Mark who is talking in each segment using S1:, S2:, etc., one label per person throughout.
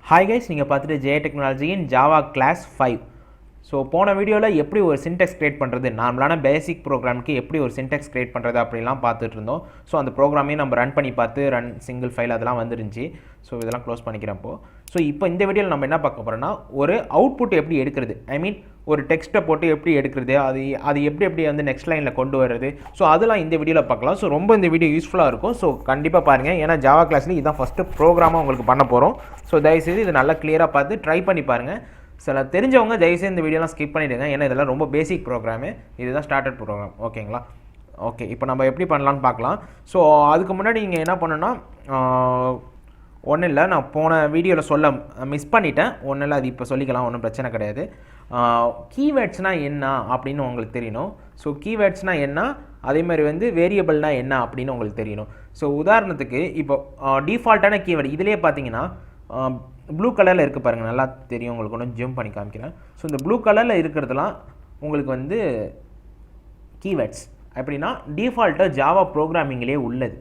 S1: Hi guys, நீங்கள் பார்த்துட்டு J டெக்னாலஜியின் Java class 5. So போன வீடியோவில் எப்படி ஒரு சின்டெக்ஸ் க்ரியேட் பண்ணுறது, நார்மலான பேசிக் ப்ரோக்ராமுக்கு எப்படி ஒரு சின்டெக்ஸ் க்ரியேட் பண்ணுறது அப்படிலாம் பார்த்துட்டு இருந்தோம். ஸோ அந்த ப்ரோக்ராமையும் நம்ம ரன் பண்ணி பார்த்து சிங்கிள் ஃபைல் அதெல்லாம் வந்துருந்துச்சு. ஸோ இதெல்லாம் க்ளோஸ் பண்ணிக்கிறப்போ இப்போ இந்த வீடியோவில் நம்ம என்ன பார்க்க போகிறோம்னா, ஒரு அவுட்புட் எப்படி எடுக்கிறது, ஐ மீன் ஒரு டெக்ஸ்ட்டை போட்டு எப்படி எடுக்கிறது, அது எப்படி வந்து நெக்ஸ்ட் லைனில் கொண்டு வருது. ஸோ அதெல்லாம் இந்த வீடியோவில் பார்க்கலாம். ஸோ ரொம்ப இந்த வீடியோ யூஸ்ஃபுல்லாக இருக்கும். ஸோ கண்டிப்பாக பாருங்கள், ஏன்னா ஜாவா கிளாஸ்லேயும் இதுதான் ஃபஸ்ட்டு ப்ரோக்ராமாக உங்களுக்கு பண்ண போகிறோம். ஸோ தயவுசெய்து இது நல்லா கிளியராக பார்த்து ட்ரை பண்ணி பாருங்கள். சில தெரிஞ்சவங்க தயவுசெய்து இந்த வீடியோலாம் ஸ்கிப் பண்ணிவிடுங்க, ஏன்னா இதெல்லாம் ரொம்ப பேசிக் ப்ரோக்ராமு, இதுதான் ஸ்டார்டட் ப்ரோக்ராம். ஓகேங்களா? ஓகே, இப்போ நம்ம எப்படி பண்ணலான்னு பார்க்கலாம். ஸோ அதுக்கு முன்னாடி நீங்கள் என்ன பண்ணணும்னா, ஒன்றும் இல்லை, நான் போன வீடியோவில் சொல்ல மிஸ் பண்ணிட்டேன். ஒன்றும் இல்லை, அது இப்போ சொல்லிக்கலாம், ஒன்றும் பிரச்சனை கிடையாது. கீவேர்ட்ஸ்னால் என்ன அப்படின்னு உங்களுக்கு தெரியணும். ஸோ கீவேர்ட்ஸ்னால் என்ன, அதேமாதிரி வந்து வேரியபிள்னால் என்ன அப்படின்னு உங்களுக்கு தெரியணும். ஸோ உதாரணத்துக்கு இப்போ டிஃபால்ட்டான கீவேர்டு இதிலே பார்த்தீங்கன்னா ப்ளூ கலரில் இருக்குது பாருங்கள், நல்லா தெரியும் உங்களுக்கு. ஒன்று ஜூம் பண்ணி காமிக்கிறேன். ஸோ இந்த ப்ளூ கலரில் இருக்கிறதுலாம் உங்களுக்கு வந்து கீவேர்ட்ஸ். அப்படின்னா டிஃபால்ட்டாக ஜாவா ப்ரோக்ராமிங்லேயே உள்ளது.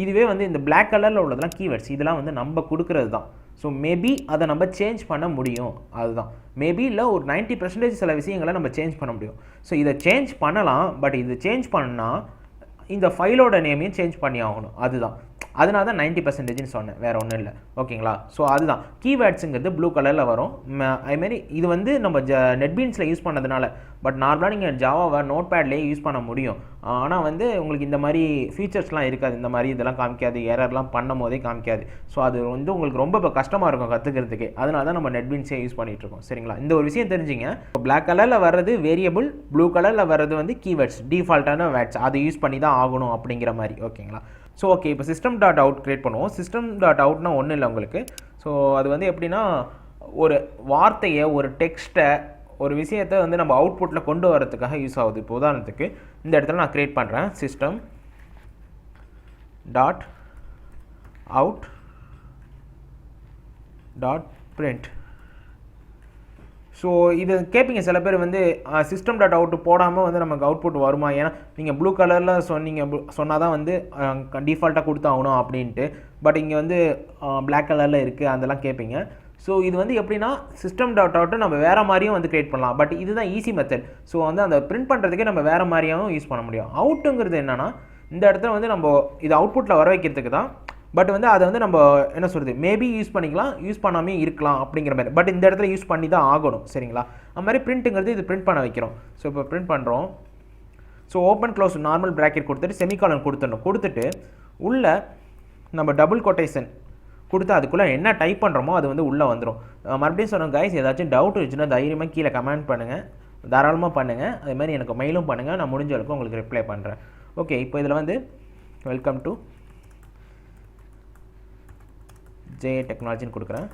S1: இதுவே வந்து இந்த பிளாக் கலரில் உள்ளதெல்லாம் கீவேர்ட்ஸ். இதெல்லாம் வந்து நம்ம கொடுக்குறது தான். ஸோ மேபி அதை நம்ம சேஞ்ச் பண்ண முடியும், அதுதான். மேபி இல்லை, ஒரு 90% சில விஷயங்களை நம்ம சேஞ்ச் பண்ண முடியும். ஸோ இதை சேஞ்ச் பண்ணலாம், பட் இது சேஞ்ச் பண்ணால் இந்த ஃபைலோட நேமையும் சேஞ்ச் பண்ணி ஆகணும், அதுதான். அதனால தான் 90%ன்னு சொன்னேன், வேறு ஒன்றும் இல்லை. ஓகேங்களா? ஸோ அதுதான் கீவேர்ட்ஸுங்கிறது ப்ளூ கலரில் வரும். அதுமாரி இது வந்து நம்ம நெட்பீன்ஸில் யூஸ் பண்ணதுனால, பட் நார்மலாக நீங்கள் ஜாவாவை நோட் பேட்லேயே யூஸ் பண்ண முடியும். ஆனால் வந்து உங்களுக்கு இந்த மாதிரி ஃபீச்சர்ஸ்லாம் இருக்காது, இந்த மாதிரி இதெல்லாம் காமிக்காது, எரர்லாம் பண்ணும் போதே காமிக்காது. ஸோ அது வந்து உங்களுக்கு ரொம்ப இப்போ கஷ்டமாக இருக்கும் கற்றுக்கிறதுக்கு. அதனால தான் நம்ம நெட்பீன்ஸே யூஸ் பண்ணிகிட்ருக்கோம். சரிங்களா? இந்த ஒரு விஷயம் தெரிஞ்சுங்க. பிளாக் கலரில் வர்றது வேரியபிள், ப்ளூ கலரில் வர்றது வந்து கீவேர்ட்ஸ், டிஃபால்ட்டான வேர்ட்ஸ், அதை யூஸ் பண்ணி தான் ஆகணும் அப்படிங்கிற மாதிரி. ஓகேங்களா? ஸோ ஓகே, இப்போ சிஸ்டம் டாட் அவுட் க்ரியேட் பண்ணுவோம். சிஸ்டம் டாட் அவுட்னா ஒன்றும் இல்லை உங்களுக்கு. ஸோ அது வந்து எப்படின்னா, ஒரு வார்த்தையை, ஒரு டெக்ஸ்ட்டை, ஒரு விஷயத்தை வந்து நம்ம அவுட்புட்டில் கொண்டு வரதுக்காக யூஸ் ஆகுது. இப்போ உதாரணத்துக்கு இந்த இடத்துல நான் க்ரியேட் பண்ணுறேன், system dot out dot print. So இது கேட்பீங்க சில பேர் வந்து, சிஸ்டம் டாட் அவுட் போடாமல் வந்து நமக்கு அவுட்புட் வருமா, ஏன்னா நீங்கள் ப்ளூ கலரில் சொன்னால் தான் வந்து டிஃபால்ட்டாக கொடுத்தாகணும் அப்படின்ட்டு. பட் இங்கே வந்து பிளாக் கலரில் இருக்குது, அதெல்லாம் கேட்பீங்க. ஸோ இது வந்து எப்படின்னா, சிஸ்டம் டாட் அவுட்டை நம்ம வேறு மாதிரியும் வந்து க்ரியேட் பண்ணலாம். பட் இதுதான் ஈஸி மெத்தட். ஸோ வந்து அந்த பிரிண்ட் பண்ணுறதுக்கே நம்ம வேறு மாதிரியாகவும் யூஸ் பண்ண முடியும். அவுட்டுங்கிறது என்னென்னா, இந்த இடத்துல வந்து நம்ம இது அவுட்புட்டில் வர வைக்கிறதுக்கு தான். பட் வந்து அதை வந்து நம்ம என்ன சொல்கிறது, மேபி யூஸ் பண்ணிக்கலாம், யூஸ் பண்ணாமே இருக்கலாம் அப்படிங்கிற மாதிரி. பட் இந்த இடத்துல யூஸ் பண்ணி தான் ஆகணும். சரிங்களா? அது மாதிரி பிரிண்ட்டுங்கிறது இது பிரிண்ட் பண்ண வைக்கிறோம். ஸோ இப்போ பிரிண்ட் பண்ணுறோம். So open close normal bracket கொடுத்துட்டு செமிகாலன் கொடுத்துட்டு உள்ளே நம்ம டபுள் கொட்டேஷன் கொடுத்து அதுக்குள்ளே என்ன டைப் பண்ணுறோமோ அது வந்து உள்ளே வந்துடும். மறுபடியும் சொன்னோம் கைஸ், ஏதாச்சும் டவுட் இருந்துச்சுன்னா தைரியமாக கீழே கமெண்ட் பண்ணுங்கள், தாராளமாக பண்ணுங்கள். அதுமாதிரி எனக்கு மெயிலும் பண்ணுங்கள், நான் முடிஞ்ச வரைக்கும் உங்களுக்கு ரிப்ளை பண்ணுறேன். ஓகே, இப்போ இதில் வந்து வெல்கம் டு ஜே டெக்னாலஜின்னு கொடுக்குறேன்.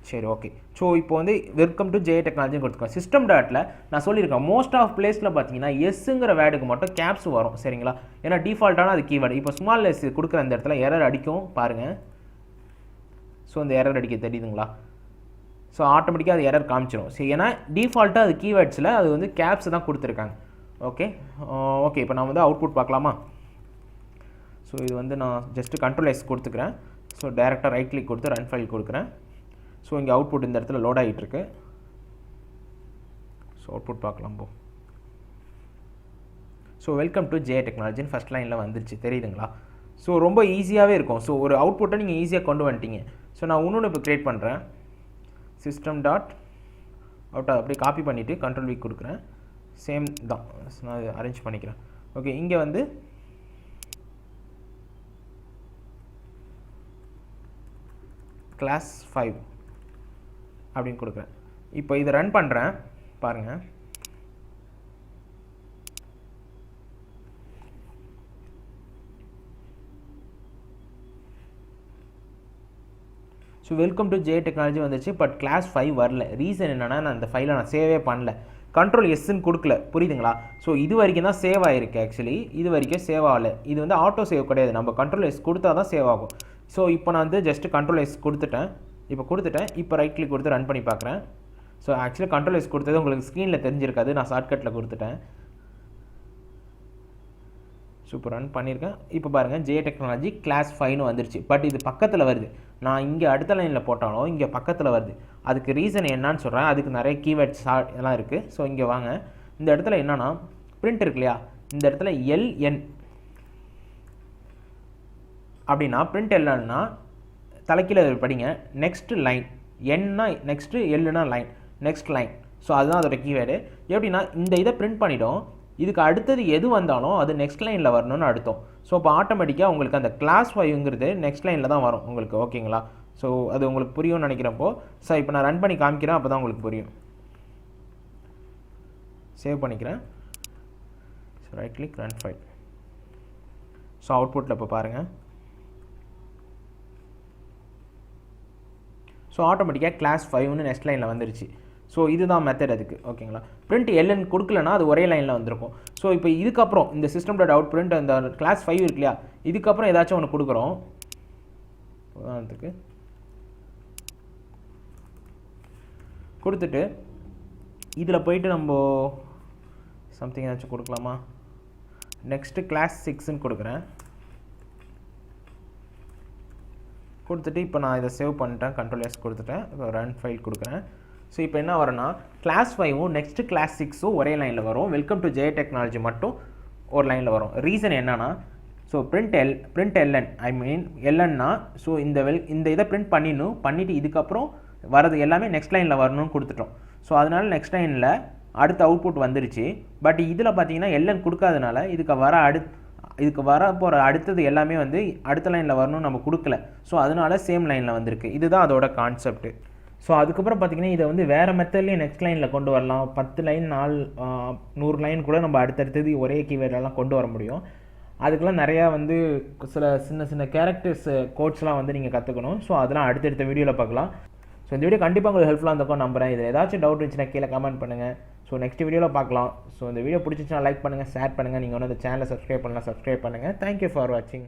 S1: சரி, ஓகே. ஸோ இப்போ வந்து வெல்கம் டு ஜே டெக்னாலஜின்னு கொடுத்துருக்கோம். சிஸ்டம் டாட்டில் நான் சொல்லியிருக்கேன், மோஸ்ட் ஆஃப் பிளேஸில் பார்த்தீங்கன்னா எஸ்ஸுங்கிற வேர்டுக்கு மட்டும் கேப்ஸ் வரும். சரிங்களா? ஏன்னா டிஃபால்ட்டான அது கீவேர்டு. இப்போ ஸ்மால் எஸ் கொடுக்குற அந்த இடத்துல எரர் அடிக்கும் பாருங்கள். ஸோ இந்த எரர் அடிக்க தெரியுதுங்களா? ஸோ ஆட்டோமேட்டிக்காக அது எரர் காமிச்சிடும். சரி, ஏன்னா டிஃபால்ட்டாக அது கீவேர்ட்ஸில் அது வந்து கேப்ஸ் தான் கொடுத்துருக்காங்க. ஓகே ஓகே, இப்போ நான் வந்து அவுட்புட் பார்க்கலாமா? ஸோ இது வந்து நான் ஜஸ்ட்டு கண்ட்ரோல் எஸ் கொடுத்துக்கிறேன். ஸோ டேரெக்டாக ரைட் கிளிக் கொடுத்து ரன் ஃபைல் கொடுக்குறேன். ஸோ இங்கே அவுட்புட் இந்த இடத்துல லோட் ஆகிட்டுருக்கு. ஸோ அவுட்புட் பார்க்கலாம் போ. ஸோ வெல்கம் டு ஜே டெக்னாலஜின்னு ஃபஸ்ட் லைனில் வந்துருச்சு, தெரியுதுங்களா? ஸோ ரொம்ப ஈஸியாகவே இருக்கும். ஸோ ஒரு அவுட்புட்டை நீங்கள் ஈஸியாக கொண்டு வந்துட்டீங்க. ஸோ நான் இன்னொன்று இப்போ க்ரியேட் பண்ணுறேன், சிஸ்டம் டாட் அவுட். அப்படியே காப்பி பண்ணிவிட்டு கண்ட்ரோல் வீக் கொடுக்குறேன். சேம் தான், நான் அரேஞ்ச் பண்ணிக்கிறேன். ஓகே, இங்கே வந்து கிளாஸ் 5 அப்படின்னு கொடுக்குறேன். இப்போ இதை ரன் பண்ணுறேன் பாருங்கள். So welcome to J technology வந்துச்சு, பட் கிளாஸ் 5 வரல. ரீசன் என்னென்னா, நான் இந்த ஃபைலை நான் சேவே பண்ணல, கண்ட்ரோல் எஸ்ன்னு கொடுக்கல. புரியுதுங்களா? ஸோ இது வரைக்கும் தான் சேவ் ஆகிருக்கு. ஆக்சுவலி இது வரைக்கும் சேவ் ஆகலை. இது வந்து ஆட்டோ சேவ் கிடையாது, நம்ம கண்ட்ரோல் எஸ் கொடுத்தா தான் சேவ் ஆகும். ஸோ இப்போ நான் வந்து ஜஸ்ட்டு கண்ட்ரோல் எஸ் கொடுத்துட்டேன். இப்போ ரைட் கிளிக் கொடுத்து ரன் பண்ணி பார்க்குறேன். ஸோ ஆக்சுவலி கண்ட்ரோல் எஸ் கொடுத்தது உங்களுக்கு ஸ்க்ரீனில் தெரிஞ்சிருக்காது, நான் ஷார்ட்கட்டில் கொடுத்துட்டேன். சூப்பர் ரன் பண்ணியிருக்கேன். இப்போ பாருங்கள் ஜே டெக்னாலஜி கிளாஸ் 5னு வந்துருச்சு. பட் இது பக்கத்தில் வருது. நான் இங்கே அடுத்த லைனில் போட்டாலும் இங்கே பக்கத்தில் வருது. அதுக்கு ரீசன் என்னன்னு சொல்கிறேன். அதுக்கு நிறைய கீவேர்ட்ஸ் எல்லாம் இருக்குது. ஸோ இங்கே வாங்க, இந்த இடத்துல என்னென்னா பிரிண்ட் இருக்கு இல்லையா, இந்த இடத்துல எல்என் அப்படின்னா பிரிண்ட் எல்னா தலைக்கீழ படிங்க. நெக்ஸ்ட் லைன் என்னா நெக்ஸ்ட்டு, எல்லுனா லைன், நெக்ஸ்ட் லைன். ஸோ அதுதான் அதோட கீவேர்டு. எப்படின்னா இந்த இதை பிரிண்ட் பண்ணிவிடும், இதுக்கு அடுத்தது எது வந்தாலும் அது நெக்ஸ்ட் லைனில் வரணும்னு அர்த்தம். ஸோ இப்போ ஆட்டோமேட்டிக்காக உங்களுக்கு அந்த கிளாஸ் 5ங்கிறது நெக்ஸ்ட் லைனில் தான் வரும் உங்களுக்கு. ஓகேங்களா? ஸோ அது உங்களுக்கு புரியும்னு நினைக்கிறப்போ சார் இப்போ நான் ரன் பண்ணி காமிக்கிறேன், அப்போ தான் உங்களுக்கு புரியும். சேவ் பண்ணிக்கிறேன். So right click run file. So அவுட்புட்டில் இப்போ பாருங்கள். ஸோ ஆட்டோமேட்டிக்காக கிளாஸ் 5னு நெக்ஸ்ட் லைனில் வந்துருச்சு. ஸோ இதுதான் மெத்தட் அதுக்கு. ஓகேங்களா? பிரிண்ட் எல்என் கொடுக்கலன்னா அது ஒரே லைனில் வந்திருக்கும். ஸோ இப்போ இதுக்கப்புறம் இந்த சிஸ்டம் டாட் அவுட் பிரிண்ட் அந்த கிளாஸ் 5 இருக்கு இல்லையா, இதுக்கப்புறம் ஏதாச்சும் ஒன்று கொடுக்குறோம். உதாரணத்துக்கு கொடுத்துட்டு இதில் போயிட்டு நம்ம சம்திங் ஏதாச்சும் கொடுக்கலாமா? நெக்ஸ்ட்டு கிளாஸ் 6ன்னு கொடுக்குறேன். கொடுத்துட்டு இப்போ நான் இதை சேவ் பண்ணிட்டேன், கண்ட்ரோல் எஸ் கொடுத்துட்டேன், ரன் ஃபைல் கொடுக்குறேன். ஸோ இப்போ என்ன வரும்னா கிளாஸ் 5ம் நெக்ஸ்ட்டு கிளாஸ் 6ம் ஒரே லைனில் வரும். வெல்கம் டு ஜே டெக்னாலஜி மட்டும் ஒரு லைனில் வரும். ரீசன் என்னன்னா, ஸோ பிரிண்ட் எல்என் ஐ மீன் எல்என்னா ஸோ இந்த இதை பிரிண்ட் பண்ணிவிட்டு இதுக்கப்புறம் வரது எல்லாமே நெக்ஸ்ட் லைனில் வரணும்னு கொடுத்துட்டோம். ஸோ அதனால் நெக்ஸ்ட் லைனில் அடுத்த அவுட்புட் வந்துருச்சு. பட் இதில் பார்த்தீங்கன்னா எல்என் கொடுக்காதனால இதுக்கு வர போகிற அடுத்தது எல்லாமே வந்து அடுத்த லைனில் வரணும்னு நம்ம கொடுக்கல. ஸோ அதனால சேம் லைனில் வந்திருக்கு. இதுதான் அதோட கான்செப்ட். ஸோ அதுக்கப்புறம் பார்த்தீங்கன்னா இதை வந்து வேறு மெத்தட்லேயே நெக்ஸ்ட் லைனில் கொண்டு வரலாம். 10 லைன் 100 லைன் கூட நம்ம அடுத்தடுத்தது ஒரே கீவேர்டெல்லாம் கொண்டு வர முடியும். அதுக்கெல்லாம் நிறையா வந்து சில சின்ன கேரக்டர்ஸ் கோட்ஸ்லாம் வந்து நீங்கள் கற்றுக்கணும். ஸோ அதெல்லாம் அடுத்தடுத்த வீடியோவில் பார்க்கலாம். ஸோ இந்த வீடியோ கண்டிப்பாக உங்களுக்கு ஹெல்ப்ஃபுல்லாக இருந்திருக்கும் நம்புறேன். இதில் ஏதாச்சும் டவுட் இருந்துச்சுன்னா கீழே கமெண்ட் பண்ணுங்கள். ஸோ நெக்ஸ்ட் வீடியோவில் பார்க்கலாம். ஸோ இந்த வீடியோ பிடிச்சிச்சுன்னா லைக் பண்ணுங்கள், ஷேர் பண்ணுங்கள். நீங்கள் வந்து இந்த சேனலை சப்ஸ்கிரைப் பண்ணலாம், சப்ஸ்கிரைப் பண்ணுங்கள். தேங்க்யூ ஃபார் வாட்சிங்.